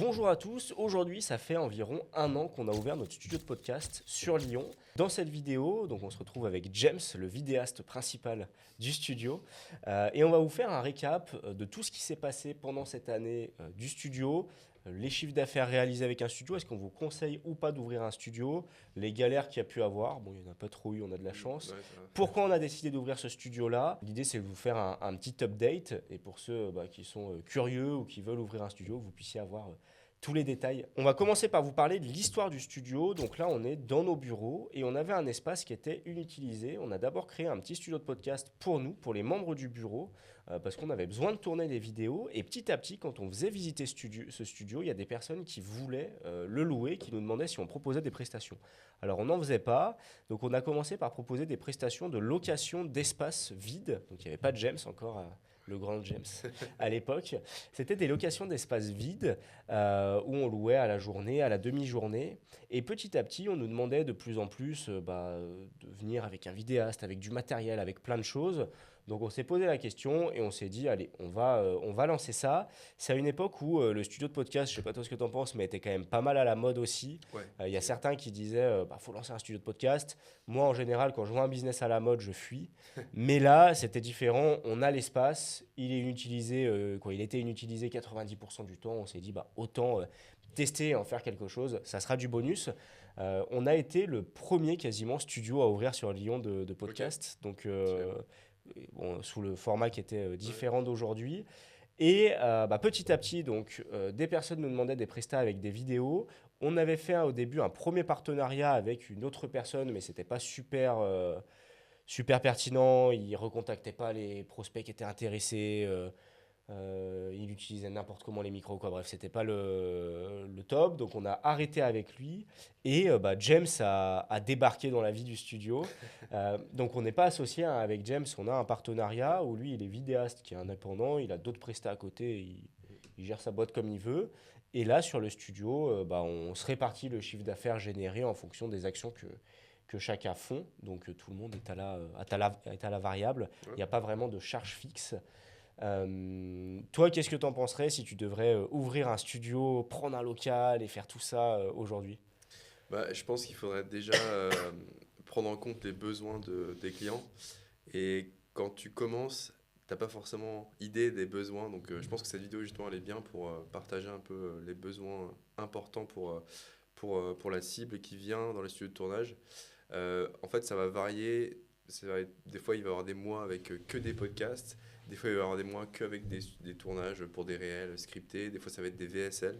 Bonjour à tous, aujourd'hui ça fait environ un an qu'on a ouvert notre studio de podcast sur Lyon. Dans cette vidéo, donc on se retrouve avec James, le vidéaste principal du studio, et on va vous faire un récap de tout ce qui s'est passé pendant cette année du studio, les chiffres d'affaires réalisés avec un studio, est-ce qu'on vous conseille ou pas d'ouvrir un studio, les galères qu'il y a pu avoir, bon il n'y en a pas trop eu, on a de la chance, pourquoi on a décidé d'ouvrir ce studio-là. L'idée c'est de vous faire un petit update, et pour ceux qui sont curieux ou qui veulent ouvrir un studio, vous puissiez avoir tous les détails. On va commencer par vous parler de l'histoire du studio. Donc là, on est dans nos bureaux et on avait un espace qui était inutilisé. On a d'abord créé un petit studio de podcast pour nous, pour les membres du bureau, parce qu'on avait besoin de tourner des vidéos. Et petit à petit, quand on faisait visiter ce studio, il y a des personnes qui voulaient le louer, qui nous demandaient si on proposait des prestations. Alors on n'en faisait pas, donc on a commencé par proposer des prestations de location d'espaces vides. Donc il n'y avait pas de James encore, le grand James à l'époque. C'était des locations d'espaces vides où on louait à la journée, à la demi-journée. Et petit à petit, on nous demandait de plus en plus de venir avec un vidéaste, avec du matériel, avec plein de choses. Donc on s'est posé la question et on s'est dit, allez, on va lancer ça. C'est à une époque où le studio de podcast, je sais pas toi ce que tu en penses, mais était quand même pas mal à la mode aussi. Ouais. Il y a certains qui disaient, faut lancer un studio de podcast. Moi, en général, quand je vois un business à la mode, je fuis. Mais là, c'était différent. On a l'espace, il est inutilisé, il était inutilisé 90% du temps. On s'est dit, autant tester et en faire quelque chose. Ça sera du bonus. On a été le premier quasiment studio à ouvrir sur Lyon de podcast. Ok. Donc, Super. sous le format qui était Ouais. différent d'aujourd'hui. Et petit à petit, donc, des personnes nous demandaient des prestats avec des vidéos. On avait fait au début un premier partenariat avec une autre personne, mais c'était pas super pertinent. Il recontactait pas les prospects qui étaient intéressés. Il utilisait n'importe comment les micros, quoi. Bref, c'était pas le top. Donc on a arrêté avec lui. Et James a débarqué dans la vie du studio. Donc on n'est pas associé avec James. On a un Ouais. partenariat où lui, il est vidéaste qui est indépendant. Il a d'autres prestats à côté. Il gère sa boîte comme il veut. Et là, sur le studio, on se répartit le chiffre d'affaires généré en fonction des actions que chacun font. Donc tout le monde est à la variable. Il Ouais. n'y a pas vraiment de charge fixe. Toi, qu'est-ce que tu en penserais si tu devrais ouvrir un studio, prendre un local et faire tout ça aujourd'hui? Je pense qu'il faudrait déjà prendre en compte les besoins des clients. Et quand tu commences, t'as pas forcément idée des besoins. Donc je pense que cette vidéo, justement, elle est bien pour partager un peu les besoins importants pour la cible qui vient dans les studios de tournage. En fait, ça va varier. Des fois, il va y avoir des mois avec que des podcasts. Des fois, il va y avoir des mois qu'avec des tournages pour des réels scriptés. Des fois, ça va être des VSL.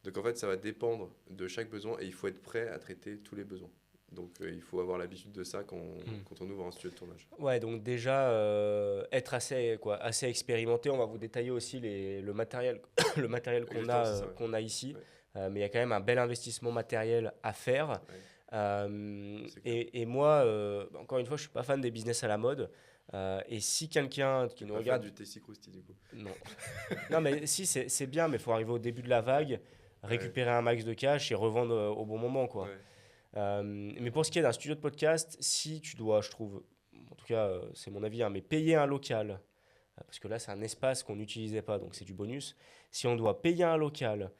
Donc, en fait, ça va dépendre de chaque besoin et il faut être prêt à traiter tous les besoins. Donc, il faut avoir l'habitude de ça Hmm. quand on ouvre un studio de tournage. Ouais, donc déjà, être assez expérimenté. On va vous détailler aussi le matériel, le matériel Exactement, c'est ça. Ouais. qu'on a ici. Ouais, Mais il y a quand même un bel investissement matériel à faire. ouais, c'est clair. Et moi, encore une fois, je suis pas fan des business à la mode. Et si quelqu'un qui T'es nous pas fan regarde. du Tasty Krusty, du coup. Non. Non, mais si, c'est bien, mais il faut arriver au début de la vague, Ouais, récupérer un max de cash et revendre au bon moment, quoi. ouais, Mais pour ce qui est d'un studio de podcast, si tu dois, je trouve, en tout cas, c'est mon avis, hein, mais payer un local, parce que là, c'est un espace qu'on n'utilisait pas, donc c'est du bonus. Si on doit payer un local,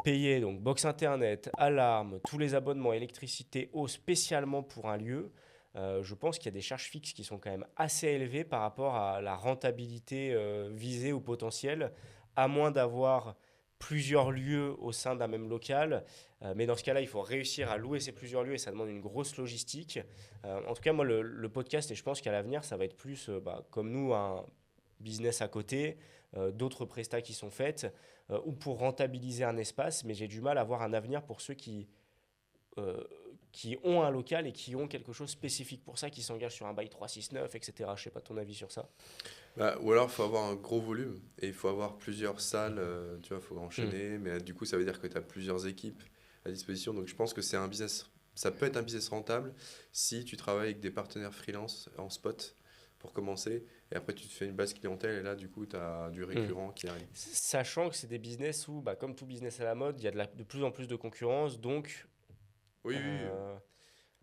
payer donc box internet, alarme, tous les abonnements, électricité, eau spécialement pour un lieu, je pense qu'il y a des charges fixes qui sont quand même assez élevées par rapport à la rentabilité visée ou potentielle, à moins d'avoir plusieurs lieux au sein d'un même local. Mais dans ce cas-là, il faut réussir à louer ces plusieurs lieux et ça demande une grosse logistique. En tout cas, moi, le podcast, et je pense qu'à l'avenir, ça va être plus comme nous, un business à côté, d'autres prestats qui sont faites, ou pour rentabiliser un espace, mais j'ai du mal à voir un avenir pour ceux euh, qui ont un local et qui ont quelque chose spécifique pour ça, qui s'engagent sur un bail 369, etc. Je sais pas ton avis sur ça. ou alors, il faut avoir un gros volume et il faut avoir plusieurs salles, tu vois, il faut Hmm. enchaîner, mais du coup, ça veut dire que tu as plusieurs équipes à disposition. Donc, je pense que c'est un business, ça peut être un business rentable si tu travailles avec des partenaires freelance en spot pour commencer, et après, tu te fais une base clientèle, et là, du coup, tu as du Hmm. récurrent qui arrive. Sachant que c'est des business où, comme tout business à la mode, il y a de plus en plus de concurrence, donc Oui, oui, oui. euh,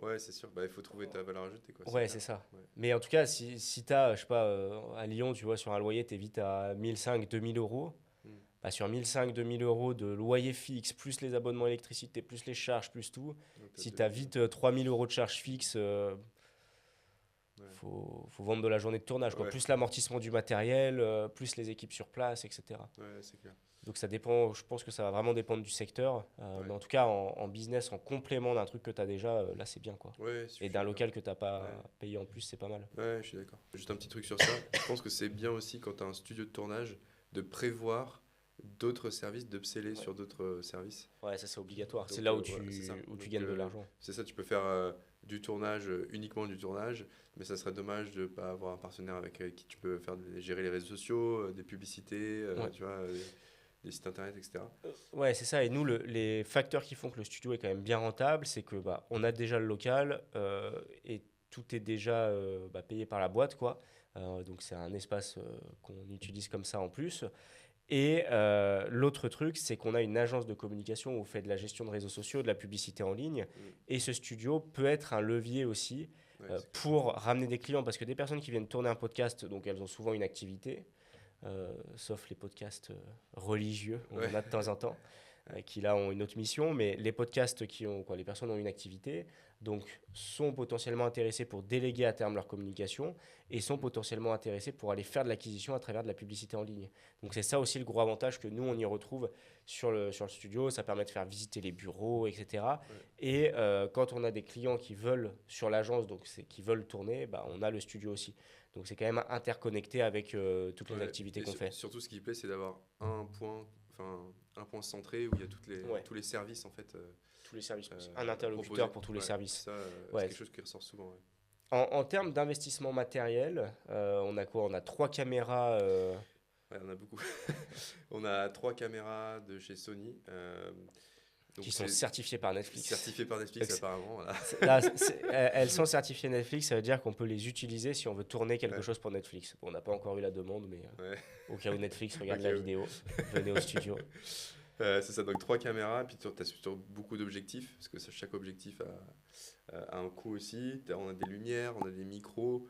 Ouais, c'est sûr. Il faut trouver ta valeur ajoutée, quoi, c'est ouais, clair. c'est ça. Ouais. Mais en tout cas, si tu as, je sais pas, à Lyon, tu vois, sur un loyer, tu es vite à 1500, 2000 euros. Mm. sur 1 500-2 000 euros de loyer fixe, plus les abonnements électricité, plus les charges, plus tout, Donc, si tu as vite 3 000 euros de charges fixes, faut vendre de la journée de tournage, quoi. Ouais. Plus l'amortissement du matériel, plus les équipes sur place, etc. Ouais, c'est clair. Donc ça dépend, je pense que ça va vraiment dépendre du secteur. Ouais. Mais en tout cas, en business, en complément d'un truc que tu as déjà, là c'est bien, quoi. Ouais, Et d'un local que tu n'as pas Ouais. payé en plus, c'est pas mal. Ouais, je suis d'accord. Juste un petit truc sur ça. Je pense que c'est bien aussi quand tu as un studio de tournage de prévoir d'autres services, d'upseller Ouais. sur d'autres services. Ouais, ça c'est obligatoire. Donc, C'est là où voilà, c'est ça. où tu Donc, gagnes de l'argent. c'est ça, tu peux faire du tournage, uniquement du tournage, mais ça serait dommage de ne pas avoir un partenaire avec qui tu peux gérer les réseaux sociaux, des publicités, Ouais. tu vois, des sites internet, etc. Ouais, c'est ça. Et nous, les facteurs qui font que le studio est quand même bien rentable, c'est que on a déjà le local et tout est déjà payé par la boîte, quoi. Donc c'est un espace qu'on utilise comme ça en plus. Et l'autre truc, c'est qu'on a une agence de communication où on fait de la gestion de réseaux sociaux, de la publicité en ligne. Et ce studio peut être un levier aussi Ouais, pour ramener des clients. Parce que des personnes qui viennent tourner un podcast, donc elles ont souvent une activité, sauf les podcasts religieux, on en a de temps en temps, qui là ont une autre mission. Mais les podcasts les personnes ont une activité, donc sont potentiellement intéressés pour déléguer à terme leur communication et sont potentiellement intéressés pour aller faire de l'acquisition à travers de la publicité en ligne. Donc c'est ça aussi le gros avantage que nous, on y retrouve sur le studio. Ça permet de faire visiter les bureaux, etc. Ouais. Et quand on a des clients qui veulent sur l'agence, donc qui veulent tourner, on a le studio aussi. Donc c'est quand même interconnecté avec toutes les Ouais, activités et qu'on fait. surtout, ce qui plaît, c'est d'avoir un point centré où il y a Ouais. tous les services, en fait. Tous les services. euh, Un interlocuteur proposés. pour tous les Ouais, services. Ça, Ouais. c'est quelque chose qui ressort souvent. Ouais. En termes d'investissement matériel, on a quoi? On a 3 caméras. Ouais, on a beaucoup. On a 3 caméras de chez Sony. Donc Qui sont c'est certifiées par Netflix. certifié par Netflix, Donc, apparemment. Voilà. Là, elles sont certifiées Netflix, ça veut dire qu'on peut les utiliser si on veut tourner quelque Ouais. chose pour Netflix. Bon, on n'a pas encore eu la demande, mais Ouais. au cas où Netflix regarde Au la cas où. vidéo, venez au studio. C'est ça, donc 3 caméras, puis tu as surtout beaucoup d'objectifs, parce que chaque objectif a un coût aussi. On a des lumières, on a des micros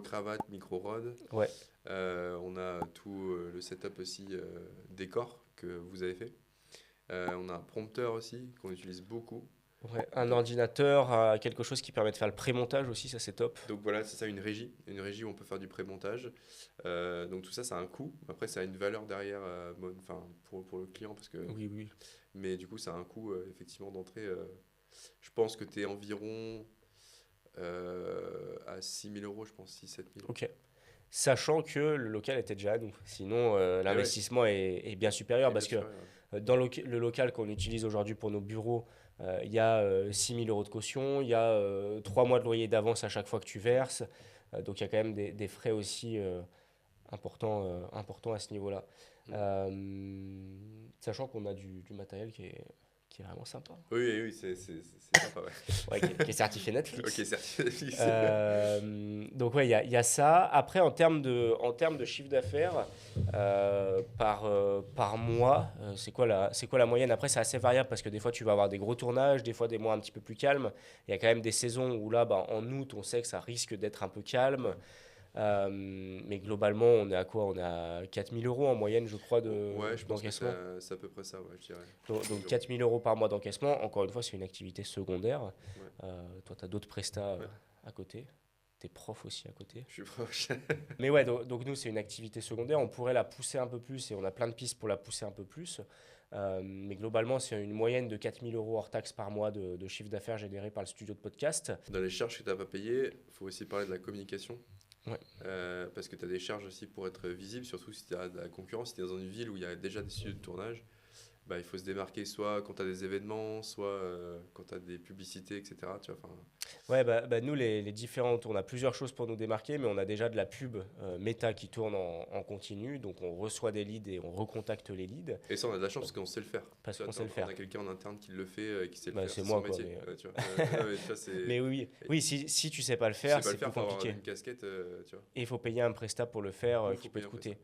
cravate, micro rod. Ouais. On a tout le setup aussi décor que vous avez fait. On a un prompteur aussi qu'on utilise beaucoup. Ouais, un ordinateur, quelque chose qui permet de faire le pré-montage aussi, ça c'est top. Donc voilà, c'est ça, une régie où on peut faire du pré-montage. Donc tout ça, ça a un coût. Après, ça a une valeur derrière pour le client, parce que, Oui, oui. mais du coup, ça a un coût effectivement d'entrée. Je pense que tu es environ à 6 000 euros, je pense, 6 000 7 000. Ok. Sachant que le local était déjà à nous. Sinon, l'investissement est bien supérieur parce que dans le local qu'on utilise aujourd'hui pour nos bureaux, il y a 6 000 euros de caution, il y a 3 mois de loyer d'avance à chaque fois que tu verses. Donc il y a quand même des frais aussi importants à ce niveau-là. Sachant qu'on a du matériel qui est vraiment sympa. Oui, c'est sympa, ouais. Ouais, qui est certifié Netflix. Ok, certifié Netflix. Donc ouais, il y a ça. Après, en termes de chiffre d'affaires par mois, c'est quoi la moyenne? Après, c'est assez variable parce que des fois, tu vas avoir des gros tournages, des fois des mois un petit peu plus calmes. Il y a quand même des saisons où là, en août, on sait que ça risque d'être un peu calme. Mais globalement, on est à quoi? On est à 4 000 euros en moyenne, je crois, Ouais, je pense que d'encaissement. c'est à peu près ça, ouais, je dirais. Donc 4 000 euros par mois d'encaissement. Encore une fois, c'est une activité secondaire. Ouais. Toi, tu as d'autres prestats Ouais. à côté. Tu es prof aussi à côté. Je suis proche. Mais ouais, donc nous, c'est une activité secondaire. On pourrait la pousser un peu plus et on a plein de pistes pour la pousser un peu plus. Mais globalement, c'est une moyenne de 4 000 euros hors taxe par mois de chiffre d'affaires généré par le studio de podcast. Dans les charges que tu n'as pas payées, il faut aussi parler de la communication. Ouais. Parce que tu as des charges aussi pour être visible, surtout si tu as de la concurrence, si tu es dans une ville où il y a déjà des studios de tournage. Il faut se démarquer soit quand tu as des événements, soit quand tu as des publicités, etc. Tu vois, Ouais, nous, les différentes, on a plusieurs choses pour nous démarquer, mais on a déjà de la pub méta qui tourne en continu. Donc, on reçoit des leads et on recontacte les leads. et ça, on a de la chance parce qu'on sait le faire. Parce Tu vois, qu'on sait le faire. On a quelqu'un en interne qui le fait et qui sait le faire. C'est son moi, quoi. métier. Mais, Tu vois. Mais tu vois, mais oui, si tu sais pas le tu sais faire, pas c'est le faire, plus faut avoir compliqué. une casquette. Tu vois. Et il faut payer un prestat pour le faire Ou qui faut peut payer te un peu ça. coûter.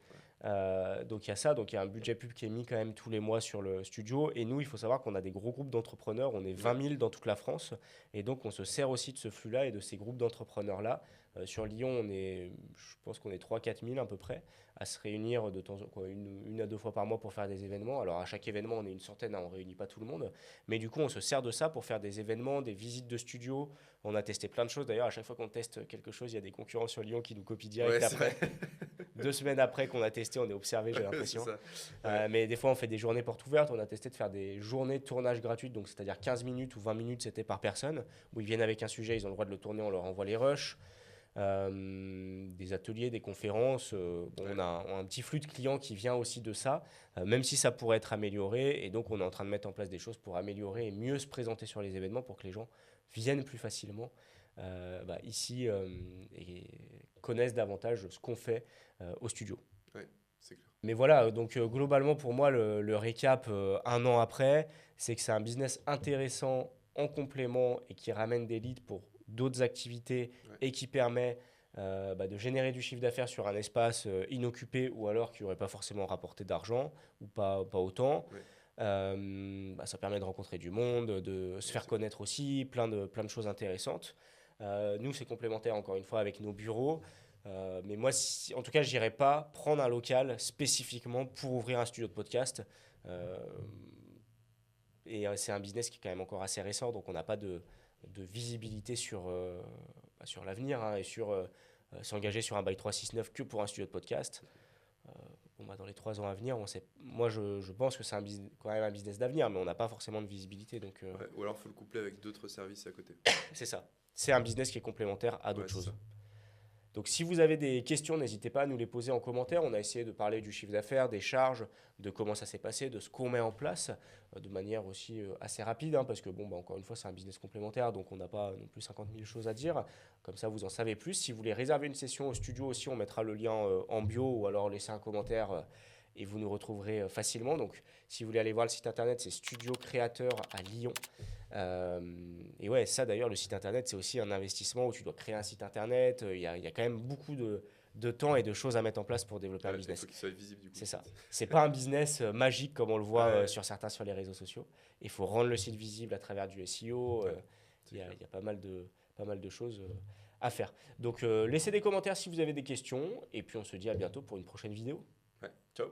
Donc il y a ça, donc il y a un budget pub qui est mis quand même tous les mois sur le studio. Et nous, il faut savoir qu'on a des gros groupes d'entrepreneurs, on est 20 000 dans toute la France. Et donc on se sert aussi de ce flux-là et de ces groupes d'entrepreneurs-là Sur Lyon, je pense qu'on est 3-4 000 à peu près à se réunir de temps en temps, une à deux fois par mois pour faire des événements. Alors à chaque événement, on est une centaine, hein, on ne réunit pas tout le monde. Mais du coup, on se sert de ça pour faire des événements, des visites de studio. On a testé plein de choses. D'ailleurs, à chaque fois qu'on teste quelque chose, il y a des concurrents sur Lyon qui nous copient direct Ouais, c'est après. vrai. 2 semaines après qu'on a testé, on est observé, j'ai C'est l'impression. ça. Ouais. Mais des fois, on fait des journées portes ouvertes. On a testé de faire des journées de tournage gratuites, donc c'est-à-dire 15 minutes ou 20 minutes, c'était par personne, où ils viennent avec un sujet, ils ont le droit de le tourner, on leur envoie les rushs. Des ateliers, des conférences. Bon, Ouais. on a un petit flux de clients qui vient aussi de ça, même si ça pourrait être amélioré. Et donc, on est en train de mettre en place des choses pour améliorer et mieux se présenter sur les événements pour que les gens viennent plus facilement ici et connaissent davantage ce qu'on fait au studio. Ouais, c'est clair. Mais voilà, donc globalement pour moi, le récap un an après, c'est que c'est un business intéressant en complément et qui ramène des leads pour d'autres activités Ouais. et qui permet de générer du chiffre d'affaires sur un espace inoccupé ou alors qui n'aurait pas forcément rapporté d'argent ou pas autant. Ouais. Ça permet de rencontrer du monde, de se faire connaître aussi, plein de choses intéressantes. Nous, c'est complémentaire encore une fois avec nos bureaux. Mais moi, en tout cas, je n'irai pas prendre un local spécifiquement pour ouvrir un studio de podcast. Euh, c'est un business qui est quand même encore assez récent, donc on n'a pas de visibilité sur l'avenir hein, et sur s'engager sur un bail 369 que pour un studio de podcast. Euh, dans les 3 ans à venir, moi je pense que c'est quand même un business d'avenir, mais on n'a pas forcément de visibilité. Donc Ouais. Ou alors, il faut le coupler avec d'autres services à côté. c'est ça. C'est un business qui est complémentaire à Ouais, d'autres c'est choses. ça. Donc si vous avez des questions, n'hésitez pas à nous les poser en commentaire. On a essayé de parler du chiffre d'affaires, des charges, de comment ça s'est passé, de ce qu'on met en place, de manière aussi assez rapide, hein, parce que encore une fois, c'est un business complémentaire, donc on n'a pas non plus 50 000 choses à dire. Comme ça, vous en savez plus. Si vous voulez réserver une session au studio aussi, on mettra le lien en bio ou alors laissez un commentaire et vous nous retrouverez facilement. Donc si vous voulez aller voir le site internet, c'est Studio Créateur à Lyon. Et ouais, ça d'ailleurs, le site internet, c'est aussi un investissement où tu dois créer un site internet. Il y a quand même beaucoup de temps et de choses à mettre en place pour développer un Ouais, il business. faut qu'il soit visible du coup. C'est ça. C'est pas un business magique comme on le voit Ouais. sur sur les réseaux sociaux. Il faut rendre le site visible à travers du SEO. Ouais, Il y a, clair. il y a pas mal de choses à faire. Donc laissez des commentaires si vous avez des questions. Et puis on se dit à bientôt pour une prochaine vidéo. Ouais. Ciao.